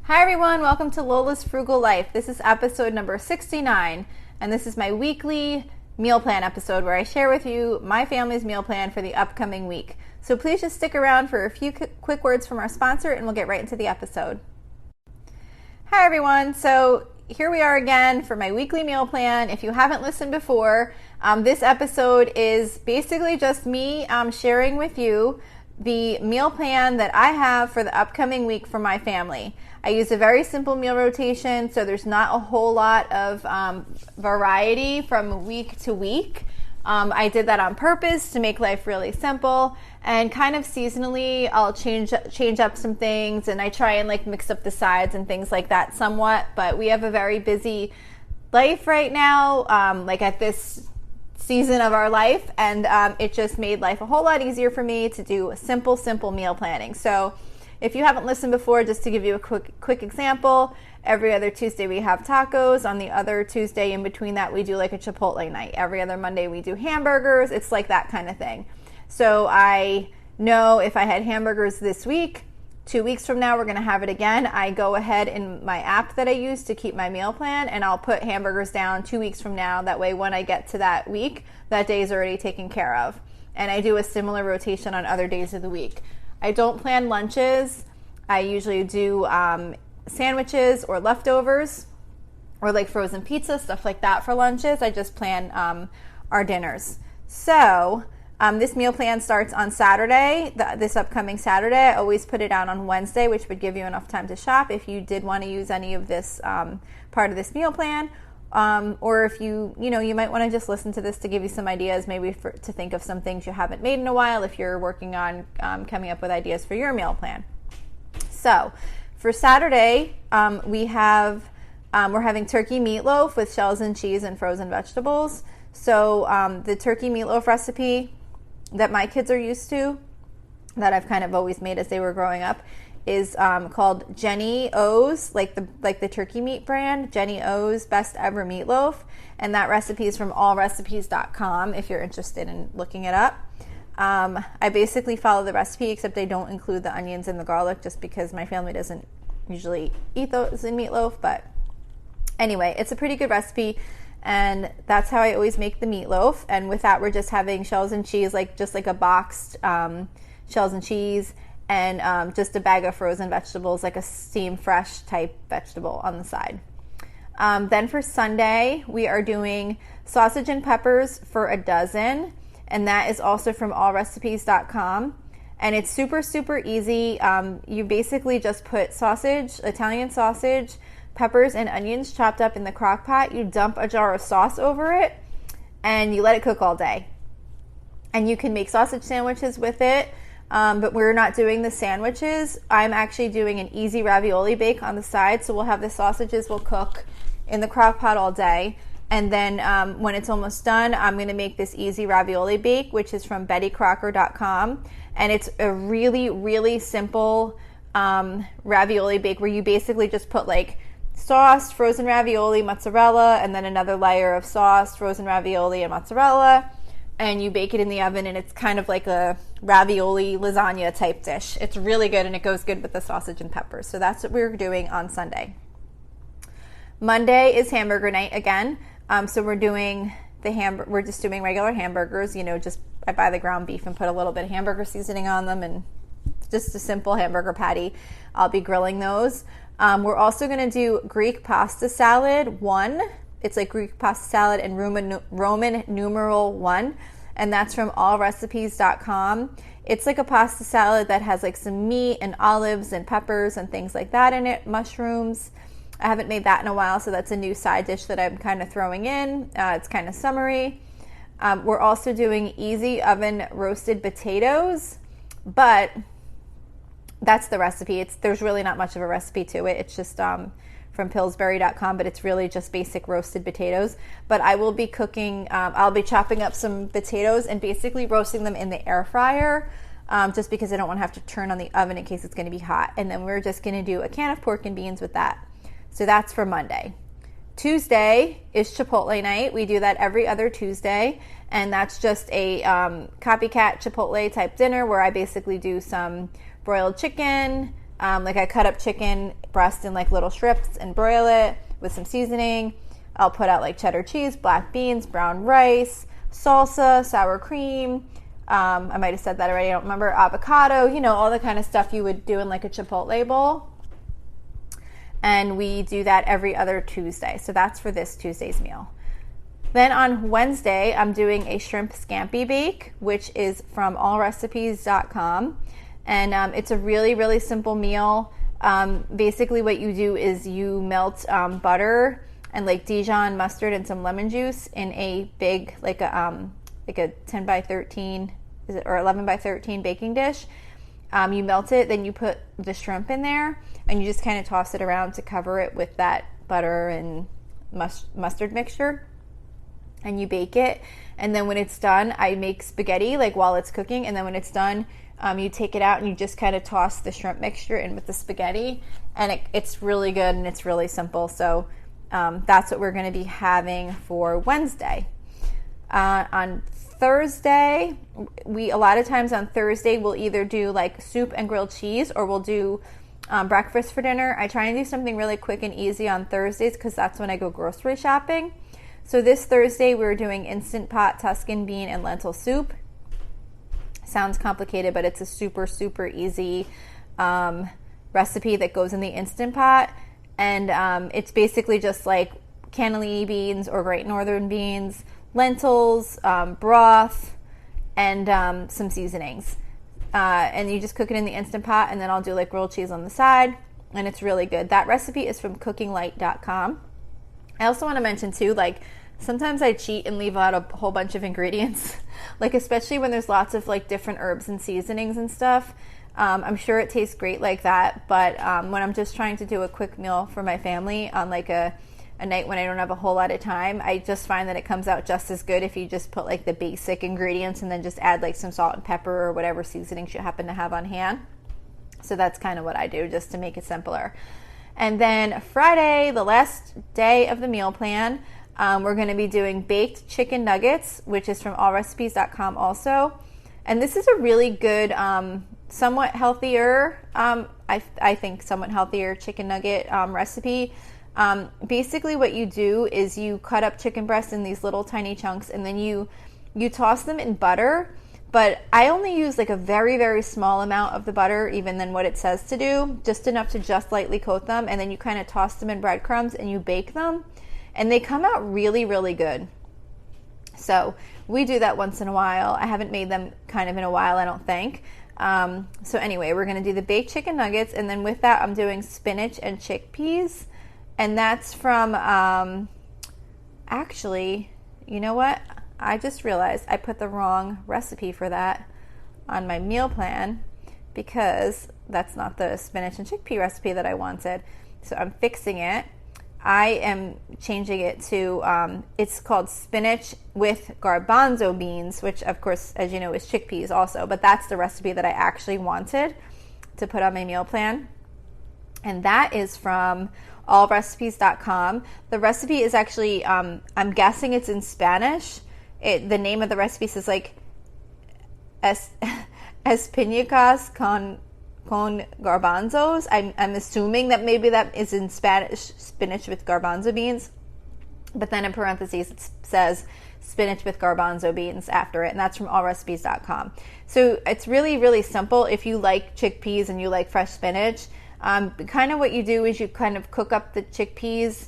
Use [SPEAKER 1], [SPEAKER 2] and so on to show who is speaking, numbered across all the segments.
[SPEAKER 1] Hi everyone, welcome to Lola's Frugal Life. This is episode number 69, and this is my weekly meal plan episode where I share with you my family's meal plan for the upcoming week. So please just stick around for a few quick words from our sponsor and we'll get right into the episode. Hi everyone, so here we are again for my weekly meal plan. If you haven't listened before, this episode is basically just me sharing with you the meal plan that I have for the upcoming week for my family. I use a very simple meal rotation, so there's not a whole lot of variety from week to week. I did that on purpose to make life really simple, and kind of seasonally I'll change up some things, and I try and mix up the sides and things like that somewhat. But we have a very busy life right now, at this season of our life, and it just made life a whole lot easier for me to do a simple meal planning. So if you haven't listened before, just to give you a quick example, every other Tuesday we have tacos. On the other Tuesday in between that, we do a Chipotle night. Every other Monday we do hamburgers. It's like that kind of thing. So I know if I had hamburgers this week, 2 weeks from now we're going to have it again. I go ahead in my app that I use to keep my meal plan, and I'll put hamburgers down 2 weeks from now. That way when I get to that week, that day is already taken care of. And I do a similar rotation on other days of the week. I don't plan lunches. I usually do sandwiches or leftovers or frozen pizza, stuff like that for lunches. I just plan our dinners. So this meal plan starts on Saturday, this upcoming Saturday. I always put it out on Wednesday, which would give you enough time to shop if you did want to use any of this part of this meal plan. Or if you might want to just listen to this to give you some ideas, maybe to think of some things you haven't made in a while if you're working on coming up with ideas for your meal plan. So for Saturday, we're having turkey meatloaf with shells and cheese and frozen vegetables. So the turkey meatloaf recipe that my kids are used to, that I've kind of always made as they were growing up, is called Jenny O's, like the turkey meat brand, Jenny O's Best Ever Meatloaf, and that recipe is from allrecipes.com if you're interested in looking it up. I basically follow the recipe, except I don't include the onions and the garlic just because my family doesn't usually eat those in meatloaf. But anyway, it's a pretty good recipe, and that's how I always make the meatloaf. And with that, we're just having shells and cheese, just like a boxed shells and cheese, and just a bag of frozen vegetables, like a steam fresh type vegetable on the side. Then for Sunday, we are doing sausage and peppers for a dozen, and that is also from allrecipes.com. And it's super easy. You basically just put sausage, Italian sausage, peppers, and onions chopped up in the crock pot. You dump a jar of sauce over it, and you let it cook all day. And you can make sausage sandwiches with it. But we're not doing the sandwiches. I'm actually doing an easy ravioli bake on the side. So we'll have the sausages will cook in the crock pot all day. And then when it's almost done, I'm going to make this easy ravioli bake, which is from bettycrocker.com. And it's a really simple ravioli bake where you basically just put sauce, frozen ravioli, mozzarella, and then another layer of sauce, frozen ravioli, and mozzarella. And you bake it in the oven, and it's kind of like a ravioli lasagna type dish. It's really good, and it goes good with the sausage and peppers. So that's what we're doing on Sunday. Monday is hamburger night again. So we're doing we're just doing regular hamburgers. I buy the ground beef and put a little bit of hamburger seasoning on them, and just a simple hamburger patty. I'll be grilling those. We're also going to do Greek pasta salad 1. It's like Greek pasta salad and Roman numeral 1, and that's from allrecipes.com. It's like a pasta salad that has some meat and olives and peppers and things like that in it, mushrooms. I haven't made that in a while, so that's a new side dish that I'm kind of throwing in. It's kind of summery. We're also doing easy oven roasted potatoes, but that's the recipe. There's really not much of a recipe to it. It's just from Pillsbury.com, but it's really just basic roasted potatoes. But I will be cooking, I'll be chopping up some potatoes and basically roasting them in the air fryer, just because I don't want to have to turn on the oven in case it's going to be hot. And then we're just going to do a can of pork and beans with that. So that's for Monday. Tuesday is Chipotle night. We do that every other Tuesday, and that's just a copycat Chipotle type dinner where I basically do some broiled chicken, Like I cut up chicken breast in like little strips and broil it with some seasoning. I'll put out like cheddar cheese, black beans, brown rice, salsa, sour cream. I might have said that already, I don't remember. Avocado, all the kind of stuff you would do in like a Chipotle bowl. And we do that every other Tuesday. So that's for this Tuesday's meal. Then on Wednesday, I'm doing a shrimp scampi bake, which is from allrecipes.com. And it's a really, really simple meal. Basically what you do is you melt butter and like Dijon mustard and some lemon juice in a big, like a 10 by 13, or 11 by 13 baking dish. You melt it, then you put the shrimp in there, and you just kind of toss it around to cover it with that butter and mustard mixture. And you bake it. And then when it's done, I make spaghetti like while it's cooking. And then when it's done, you take it out and you just kind of toss the shrimp mixture in with the spaghetti. And it's really good and it's really simple. So that's what we're going to be having for Wednesday. On Thursday, a lot of times on Thursday, we'll either do like soup and grilled cheese, or we'll do breakfast for dinner. I try and do something really quick and easy on Thursdays because that's when I go grocery shopping. So this Thursday, we're doing Instant Pot Tuscan bean and lentil soup. Sounds complicated, but it's a super, super easy recipe that goes in the Instant Pot. And it's basically just like cannellini beans or Great Northern beans, lentils, broth, and some seasonings. And you just cook it in the Instant Pot, and then I'll do like grilled cheese on the side, and it's really good. That recipe is from cookinglight.com. I also want to mention too, like sometimes I cheat and leave out a whole bunch of ingredients, like especially when there's lots of like different herbs and seasonings and stuff. I'm sure it tastes great like that, but when I'm just trying to do a quick meal for my family on like a night when I don't have a whole lot of time, I just find that it comes out just as good if you just put like the basic ingredients and then just add like some salt and pepper or whatever seasonings you happen to have on hand. So that's kind of what I do just to make it simpler. And then Friday, the last day of the meal plan, we're going to be doing baked chicken nuggets, which is from allrecipes.com also. And this is a really good, somewhat healthier, I think somewhat healthier chicken nugget recipe. Basically what you do is you cut up chicken breasts in these little tiny chunks, and then you toss them in butter. But I only use like a very, very small amount of the butter, even than what it says to do, just enough to just lightly coat them. And then you kind of toss them in breadcrumbs and you bake them. And they come out really, really good. So we do that once in a while. I haven't made them kind of in a while, I don't think. So anyway, we're going to do the baked chicken nuggets. And then with that, I'm doing spinach and chickpeas. And that's from, actually, you know what? I just realized I put the wrong recipe for that on my meal plan because that's not the spinach and chickpea recipe that I wanted. So I'm fixing it. I am changing it to, it's called spinach with garbanzo beans, which of course, as you know, is chickpeas also. But that's the recipe that I actually wanted to put on my meal plan. And that is from allrecipes.com. The recipe is actually, I'm guessing it's in Spanish. The name of the recipe says like espinacas con garbanzos. I'm assuming that maybe that is in Spanish, spinach with garbanzo beans. But then in parentheses it says spinach with garbanzo beans after it, and that's from allrecipes.com. So it's really, really simple. If you like chickpeas and you like fresh spinach, kind of what you do is you kind of cook up the chickpeas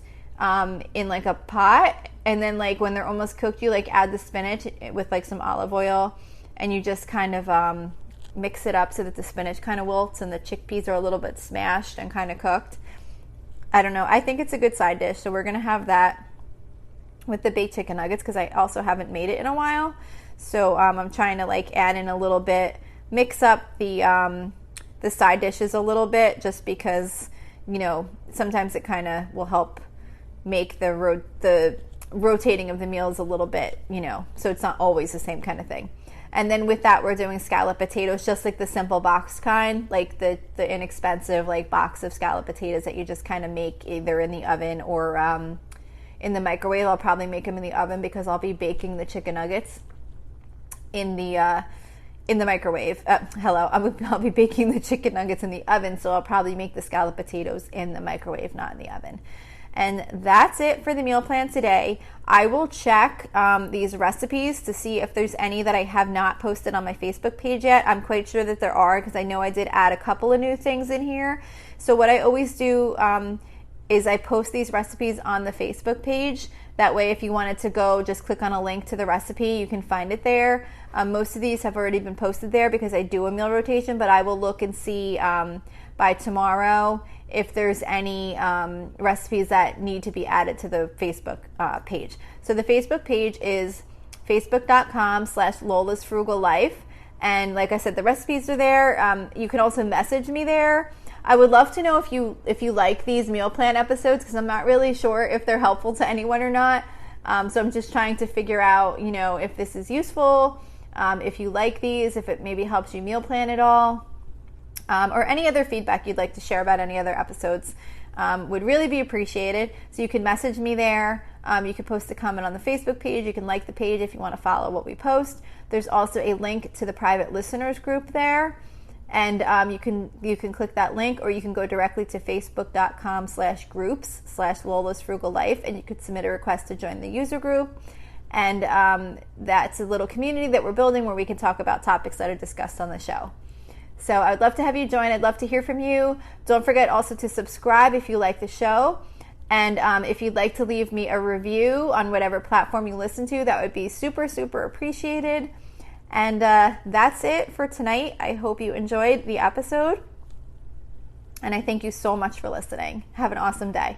[SPEAKER 1] in like a pot, and then like when they're almost cooked, you like add the spinach with like some olive oil, and you just kind of mix it up so that the spinach kind of wilts and the chickpeas are a little bit smashed and kind of cooked. I don't know. I think it's a good side dish, so we're going to have that with the baked chicken nuggets because I also haven't made it in a while. So I'm trying to like add in a little bit, mix up the side dishes a little bit, just because, you know, sometimes it kind of will help make the rotating of the meals a little bit, you know, so it's not always the same kind of thing. And then with that, we're doing scalloped potatoes, just like the simple box kind, like the inexpensive like box of scalloped potatoes that you just kind of make either in the oven or in the microwave. I'll probably make them in the oven because I'll be baking the chicken nuggets in the in the microwave. I'll be baking the chicken nuggets in the oven, so I'll probably make the scalloped potatoes in the microwave, not in the oven. And that's it for the meal plan today. I will check these recipes to see if there's any that I have not posted on my Facebook page yet. I'm quite sure that there are, because I know I did add a couple of new things in here. So what I always do is I post these recipes on the Facebook page. That way, if you wanted to go, just click on a link to the recipe, you can find it there. Most of these have already been posted there because I do a meal rotation, but I will look and see by tomorrow if there's any recipes that need to be added to the Facebook page. So the Facebook page is facebook.com/Lola's Frugal Life. And like I said, the recipes are there. You can also message me there. I would love to know if you like these meal plan episodes, because I'm not really sure if they're helpful to anyone or not. So I'm just trying to figure out, if this is useful, if you like these, if it maybe helps you meal plan at all, or any other feedback you'd like to share about any other episodes would really be appreciated. So you can message me there. You can post a comment on the Facebook page. You can like the page if you want to follow what we post. There's also a link to the private listeners group there. And you can click that link, or you can go directly to facebook.com/groups/Lola's Frugal Life, and you could submit a request to join the user group. And that's a little community that we're building where we can talk about topics that are discussed on the show. So I would love to have you join. I'd love to hear from you. Don't forget also to subscribe if you like the show. And if you'd like to leave me a review on whatever platform you listen to, that would be super, super appreciated. And that's it for tonight. I hope you enjoyed the episode. And I thank you so much for listening. Have an awesome day.